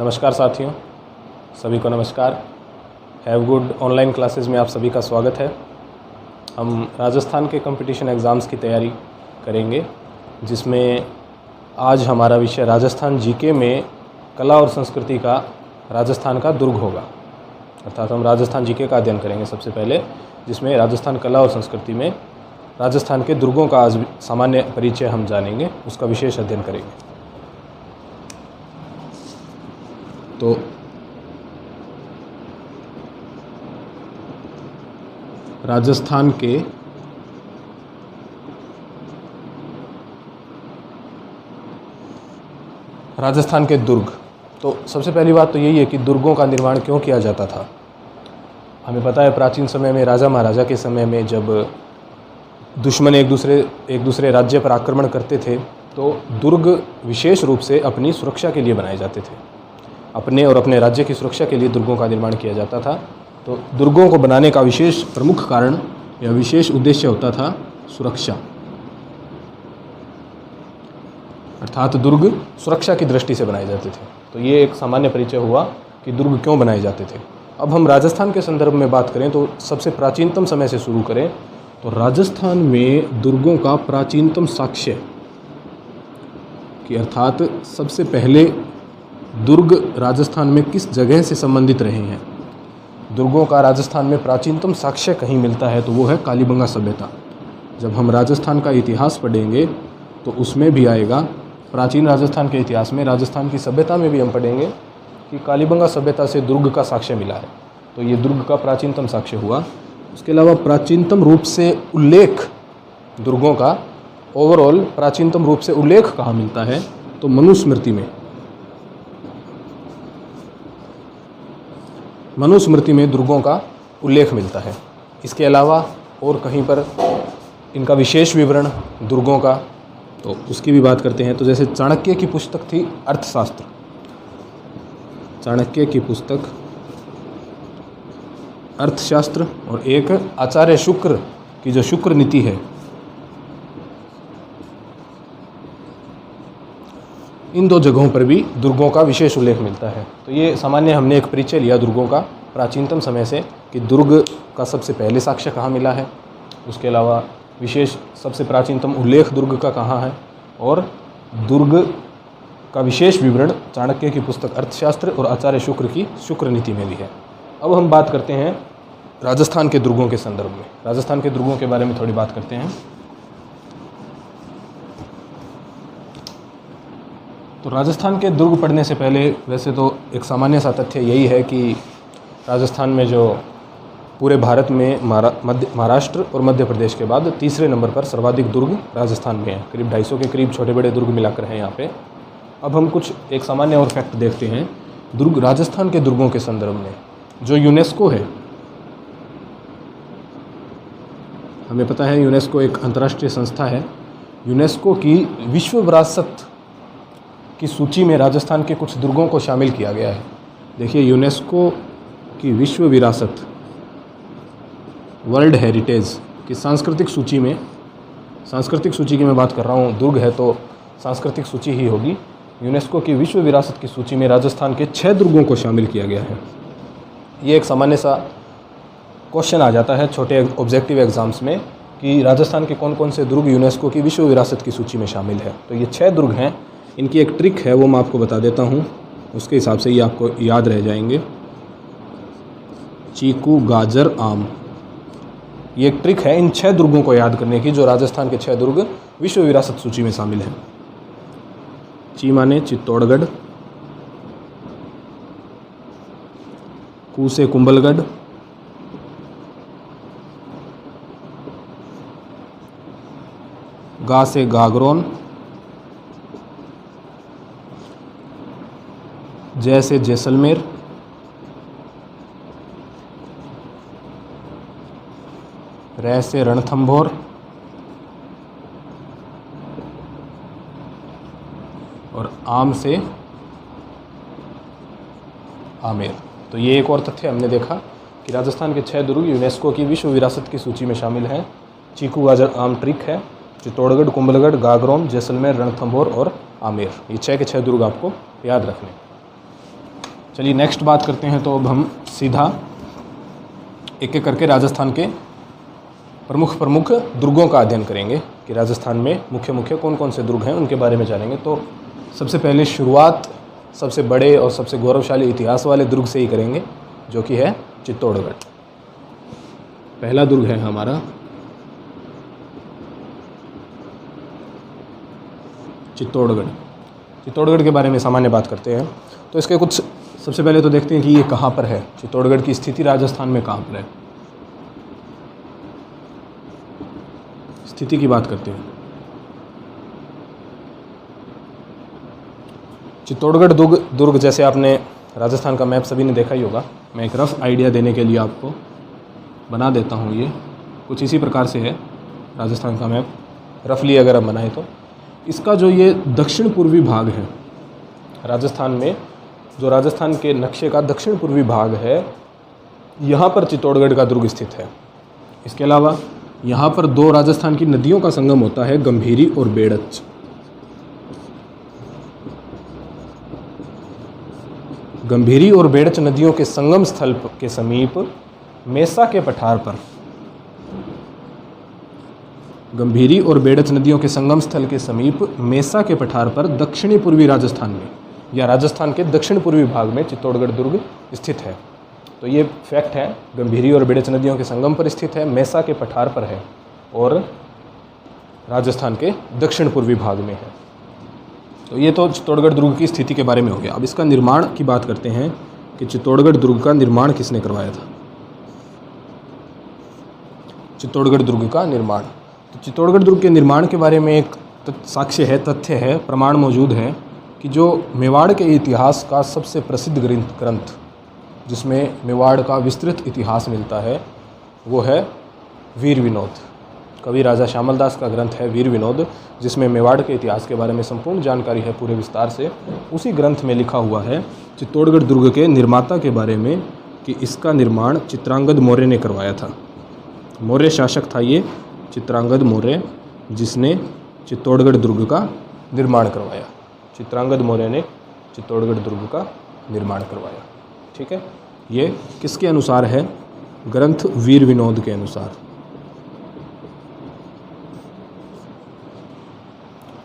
नमस्कार साथियों, सभी को नमस्कार। हैव गुड ऑनलाइन क्लासेस में आप सभी का स्वागत है। हम राजस्थान के कंपटीशन एग्ज़ाम्स की तैयारी करेंगे, जिसमें आज हमारा विषय राजस्थान जीके में कला और संस्कृति का राजस्थान का दुर्ग होगा। अर्थात हम राजस्थान जीके का अध्ययन करेंगे सबसे पहले, जिसमें राजस्थान कला और संस्कृति में राजस्थान के दुर्गों का आज सामान्य परिचय हम जानेंगे, उसका विशेष अध्ययन करेंगे। तो राजस्थान के दुर्ग, तो सबसे पहली बात तो यही है कि दुर्गों का निर्माण क्यों किया जाता था। हमें पता है प्राचीन समय में राजा महाराजा के समय में जब दुश्मन एक दूसरे राज्य पर आक्रमण करते थे, तो दुर्ग विशेष रूप से अपनी सुरक्षा के लिए बनाए जाते थे। अपने और अपने राज्य की सुरक्षा के लिए दुर्गों का निर्माण किया जाता था। तो दुर्गों को बनाने का विशेष प्रमुख कारण या विशेष उद्देश्य होता था सुरक्षा, अर्थात दुर्ग सुरक्षा की दृष्टि से बनाए जाते थे। तो ये एक सामान्य परिचय हुआ कि दुर्ग क्यों बनाए जाते थे। अब हम राजस्थान के संदर्भ में बात करें तो सबसे प्राचीनतम समय से शुरू करें तो राजस्थान में दुर्गों का प्राचीनतम साक्ष्य कि अर्थात सबसे पहले दुर्ग राजस्थान में किस जगह से संबंधित रहे हैं। दुर्गों का राजस्थान में प्राचीनतम साक्ष्य कहीं मिलता है तो वो है कालीबंगा सभ्यता। जब हम राजस्थान का इतिहास पढ़ेंगे तो उसमें भी आएगा, प्राचीन राजस्थान के इतिहास में, राजस्थान की सभ्यता में भी हम पढ़ेंगे कि कालीबंगा सभ्यता से दुर्ग का साक्ष्य मिला है। तो ये दुर्ग का प्राचीनतम साक्ष्य हुआ। उसके अलावा प्राचीनतम रूप से उल्लेख दुर्गों का, ओवरऑल प्राचीनतम रूप से उल्लेख कहाँ मिलता है तो मनुस्मृति में। मनुस्मृति में दुर्गों का उल्लेख मिलता है। इसके अलावा और कहीं पर इनका विशेष विवरण दुर्गों का, तो उसकी भी बात करते हैं। तो जैसे चाणक्य की पुस्तक थी अर्थशास्त्र, चाणक्य की पुस्तक अर्थशास्त्र, और एक आचार्य शुक्र की जो शुक्र नीति है, इन दो जगहों पर भी दुर्गों का विशेष उल्लेख मिलता है। तो ये सामान्य हमने एक परिचय लिया दुर्गों का प्राचीनतम समय से कि दुर्ग का सबसे पहले साक्ष्य कहाँ मिला है। उसके अलावा विशेष सबसे प्राचीनतम उल्लेख दुर्ग का कहाँ है, और दुर्ग का विशेष विवरण चाणक्य की पुस्तक अर्थशास्त्र और आचार्य शुक्र की शुक्र नीति में भी है। अब हम बात करते हैं राजस्थान के दुर्गों के संदर्भ में। राजस्थान के दुर्गों के बारे में थोड़ी बात करते हैं। तो राजस्थान के दुर्ग पढ़ने से पहले वैसे तो एक सामान्य सा तथ्य यही है कि राजस्थान में जो पूरे भारत में महाराष्ट्र और मध्य प्रदेश के बाद तीसरे नंबर पर सर्वाधिक दुर्ग राजस्थान में है। करीब 250 के करीब छोटे बड़े दुर्ग मिलाकर हैं यहाँ पे। अब हम कुछ एक सामान्य और फैक्ट देखते हैं दुर्ग, राजस्थान के दुर्गों के संदर्भ में। जो यूनेस्को है, हमें पता है यूनेस्को एक अंतर्राष्ट्रीय संस्था है। यूनेस्को की विश्व विरासत की सूची में राजस्थान के कुछ दुर्गों को शामिल किया गया है। देखिए, यूनेस्को की विश्व विरासत, वर्ल्ड हेरिटेज की सांस्कृतिक सूची में, सांस्कृतिक सूची की मैं बात कर रहा हूँ, दुर्ग है तो सांस्कृतिक सूची ही होगी। यूनेस्को की विश्व विरासत की सूची में राजस्थान के 6 दुर्गों को शामिल किया गया है। ये एक सामान्य सा क्वेश्चन आ जाता है छोटे ऑब्जेक्टिव एग्जाम्स में कि राजस्थान के कौन कौन से दुर्ग यूनेस्को की विश्व विरासत की सूची में शामिल है। तो ये 6 दुर्ग हैं। इनकी एक ट्रिक है, वो मैं आपको बता देता हूँ, उसके हिसाब से ये आपको याद रह जाएंगे। चीकू, गाजर, आम, ये एक ट्रिक है इन 6 दुर्गों को याद करने की, जो राजस्थान के 6 दुर्ग विश्व विरासत सूची में शामिल हैं। ची माने चित्तौड़गढ़, कू से कुंभलगढ़, गा से गागरोन, जय से जैसलमेर, रह से रणथंभौर, और आम से आमेर। तो ये एक और तथ्य हमने देखा कि राजस्थान के 6 दुर्ग यूनेस्को की विश्व विरासत की सूची में शामिल हैं। चीकू, गाजर, आम ट्रिक है। चित्तौड़गढ़, कुंभलगढ़, गागरोन, जैसलमेर, रणथंभौर और आमेर, ये 6 के 6 दुर्ग आपको याद रखने। चलिए नेक्स्ट बात करते हैं। तो अब हम सीधा एक एक करके राजस्थान के प्रमुख दुर्गों का अध्ययन करेंगे कि राजस्थान में मुख्य मुख्य कौन कौन से दुर्ग हैं, उनके बारे में जानेंगे। तो सबसे पहले शुरुआत सबसे बड़े और सबसे गौरवशाली इतिहास वाले दुर्ग से ही करेंगे, जो कि है चित्तौड़गढ़। पहला दुर्ग है हमारा चित्तौड़गढ़। चित्तौड़गढ़ के बारे में सामान्य बात करते हैं। तो इसके कुछ सबसे पहले तो देखते हैं कि ये कहाँ पर है। चित्तौड़गढ़ की स्थिति राजस्थान में कहाँ पर है, स्थिति की बात करते हैं। चित्तौड़गढ़ दुर्ग जैसे आपने राजस्थान का मैप सभी ने देखा ही होगा। मैं एक रफ आइडिया देने के लिए आपको बना देता हूँ। ये कुछ इसी प्रकार से है राजस्थान का मैप, रफली अगर हम बनाएं तो। इसका जो ये दक्षिण पूर्वी भाग है राजस्थान में, जो राजस्थान के नक्शे का दक्षिण पूर्वी भाग है, यहाँ पर चित्तौड़गढ़ का दुर्ग स्थित है। इसके अलावा यहाँ पर दो राजस्थान की नदियों का संगम होता है, गंभीरी और बेड़च। गंभीरी और बेड़च नदियों के संगम स्थल के समीप मेसा के पठार पर, गंभीरी और बेड़च नदियों के संगम स्थल के समीप मेसा के पठार पर दक्षिणी पूर्वी राजस्थान में या राजस्थान के दक्षिण पूर्वी भाग में चित्तौड़गढ़ दुर्ग स्थित है। तो ये फैक्ट है, गंभीरी और बेड़च नदियों के संगम पर स्थित है, मेसा के पठार पर है और राजस्थान के दक्षिण पूर्वी भाग में है। तो ये तो चित्तौड़गढ़ दुर्ग की स्थिति के बारे में हो गया। अब इसका निर्माण की बात करते हैं कि चित्तौड़गढ़ दुर्ग का निर्माण किसने करवाया था। चित्तौड़गढ़ दुर्ग का निर्माण, तो चित्तौड़गढ़ दुर्ग के निर्माण के बारे में एक साक्ष्य है, तथ्य है, प्रमाण मौजूद है कि जो मेवाड़ के इतिहास का सबसे प्रसिद्ध ग्रंथ जिसमें मेवाड़ का विस्तृत इतिहास मिलता है, वो है वीर विनोद। कवि राजा श्यामल दास का ग्रंथ है वीर विनोद, जिसमें मेवाड़ के इतिहास के बारे में संपूर्ण जानकारी है पूरे विस्तार से। उसी ग्रंथ में लिखा हुआ है चित्तौड़गढ़ दुर्ग के निर्माता के बारे में कि इसका निर्माण चित्रांगद मौर्य ने करवाया था। मौर्य शासक था ये चित्रांगद मौर्य, जिसने चित्तौड़गढ़ दुर्ग का निर्माण करवाया। चित्रांगद मौर्य ने चित्तौड़गढ़ दुर्ग का निर्माण करवाया। ठीक है, ये किसके अनुसार है? ग्रंथ वीर विनोद के अनुसार।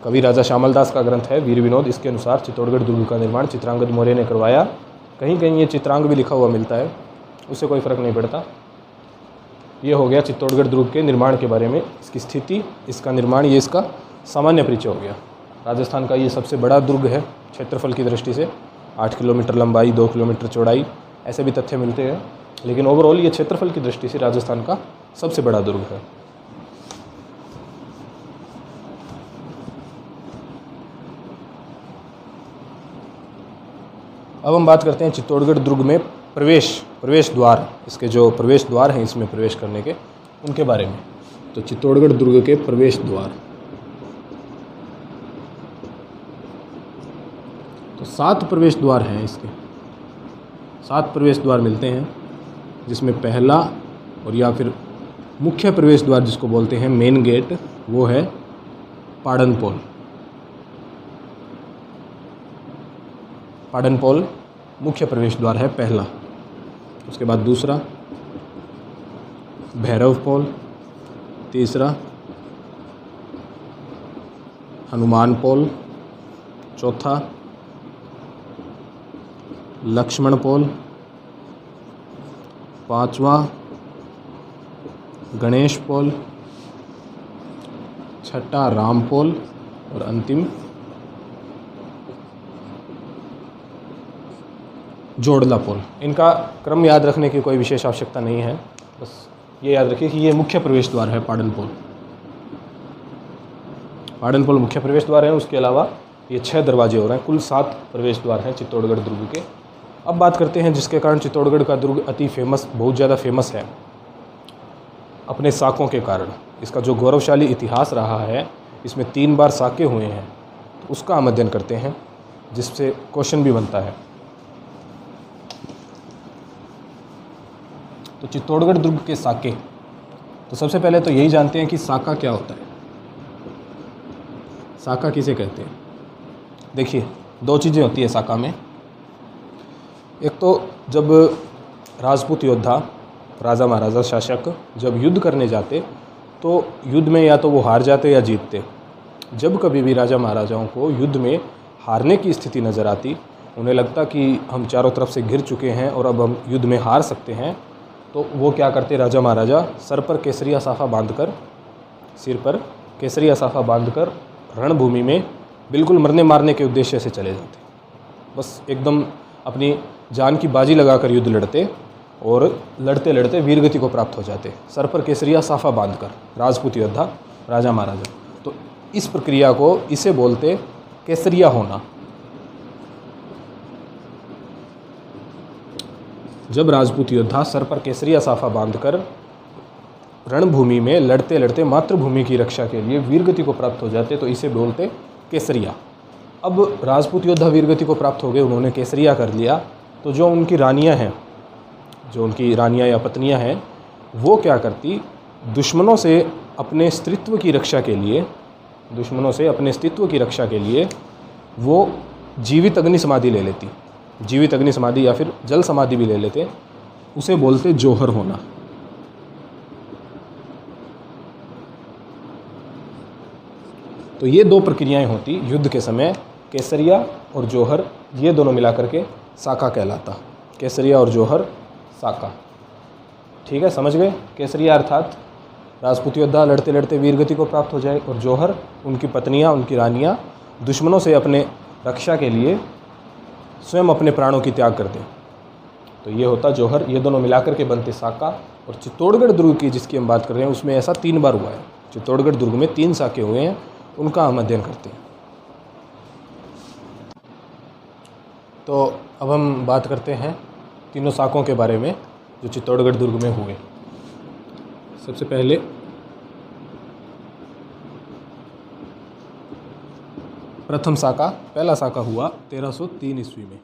कवि राजा श्यामल दास का ग्रंथ है वीर विनोद, इसके अनुसार चित्तौड़गढ़ दुर्ग का निर्माण चित्रांगद मौर्य ने करवाया। कहीं कहीं ये चित्रांग भी लिखा हुआ मिलता है, उससे कोई फ़र्क नहीं पड़ता। ये हो गया चित्तौड़गढ़ दुर्ग के निर्माण के बारे में, इसकी स्थिति, इसका निर्माण, ये इसका सामान्य परिचय हो गया। राजस्थान का ये सबसे बड़ा दुर्ग है क्षेत्रफल की दृष्टि से, 8 किलोमीटर लंबाई, 2 किलोमीटर चौड़ाई, ऐसे भी तथ्य मिलते हैं। लेकिन ओवरऑल ये क्षेत्रफल की दृष्टि से राजस्थान का सबसे बड़ा दुर्ग है। अब हम बात करते हैं चित्तौड़गढ़ दुर्ग में प्रवेश द्वार, इसके जो प्रवेश द्वार हैं इसमें प्रवेश करने के, उनके बारे में। तो चित्तौड़गढ़ दुर्ग के प्रवेश द्वार, तो 7 प्रवेश द्वार हैं इसके, 7 प्रवेश द्वार मिलते हैं, जिसमें पहला और या फिर मुख्य प्रवेश द्वार जिसको बोलते हैं मेन गेट, वो है पाड़नपोल। पाड़नपोल मुख्य प्रवेश द्वार है पहला। उसके बाद दूसरा भैरवपोल, तीसरा हनुमानपोल, चौथा लक्ष्मणपोल, पांचवा गणेशपोल, छठा रामपोल और अंतिम जोड़ला पोल। इनका क्रम याद रखने की कोई विशेष आवश्यकता नहीं है, बस ये याद रखिए कि ये मुख्य प्रवेश द्वार है पाड़नपोल। पाड़नपोल मुख्य प्रवेश द्वार है। उसके अलावा ये 6 दरवाजे हो रहे हैं, कुल 7 प्रवेश द्वार हैं चित्तौड़गढ़ दुर्ग के। अब बात करते हैं जिसके कारण चित्तौड़गढ़ का दुर्ग अति फेमस, बहुत ज़्यादा फेमस है अपने साकों के कारण। इसका जो गौरवशाली इतिहास रहा है, इसमें 3 बार साके हुए हैं, तो उसका हम अध्ययन करते हैं, जिससे क्वेश्चन भी बनता है। तो चित्तौड़गढ़ दुर्ग के साके, तो सबसे पहले तो यही जानते हैं कि साका क्या होता है। साका किसे कहते हैं? देखिए, 2 चीज़ें होती है साका में। एक तो जब राजपूत योद्धा, राजा महाराजा शासक जब युद्ध करने जाते तो युद्ध में या तो वो हार जाते या जीतते। जब कभी भी राजा महाराजाओं को युद्ध में हारने की स्थिति नज़र आती, उन्हें लगता कि हम चारों तरफ से घिर चुके हैं और अब हम युद्ध में हार सकते हैं, तो वो क्या करते, राजा महाराजा सर पर केसरिया साफ़ा बांधकर, सिर पर केसरिया साफ़ा बांधकर रणभूमि में बिल्कुल मरने मारने के उद्देश्य से चले जाते। बस एकदम अपनी जान की बाजी लगाकर युद्ध लड़ते और लड़ते लड़ते वीरगति को प्राप्त हो जाते, सर पर केसरिया साफ़ा बांधकर, राजपूत योद्धा राजा महाराजा। तो इस प्रक्रिया को, इसे बोलते केसरिया होना। जब राजपूत योद्धा सर पर केसरिया साफ़ा बांधकर रणभूमि में लड़ते लड़ते मातृभूमि की रक्षा के लिए वीरगति को प्राप्त हो जाते, तो इसे बोलते केसरिया। अब राजपूत योद्धा वीरगति को प्राप्त हो गए, उन्होंने केसरिया कर लिया, तो जो उनकी रानियां हैं, जो उनकी रानियां या पत्नियां हैं, वो क्या करती, दुश्मनों से अपने स्त्रीत्व की रक्षा के लिए, दुश्मनों से अपने अस्तित्व की रक्षा के लिए वो जीवित अग्नि समाधि ले लेती। जीवित अग्नि समाधि या फिर जल समाधि भी ले लेते, उसे बोलते जौहर होना। तो ये दो प्रक्रियाएं होती युद्ध के समय, केसरिया और जौहर, ये दोनों मिला करके साका कहलाता। केसरिया और जौहर, साका। ठीक है, समझ गए। केसरिया अर्थात राजपूत योद्धा लड़ते लड़ते वीरगति को प्राप्त हो जाए, और जौहर उनकी पत्नियां, उनकी रानियां दुश्मनों से अपने रक्षा के लिए स्वयं अपने प्राणों की त्याग करते। तो ये होता जौहर। ये दोनों मिलाकर के बनते साका। और चित्तौड़गढ़ दुर्ग की जिसकी हम बात कर रहे हैं, उसमें ऐसा 3 बार हुआ है। चित्तौड़गढ़ दुर्ग में 3 साके हुए हैं, उनका हम अध्ययन करते हैं। तो अब हम बात करते हैं तीनों साकों के बारे में जो चित्तौड़गढ़ दुर्ग में हुए। सबसे पहले प्रथम साका, पहला साका हुआ 1303 ईस्वी में।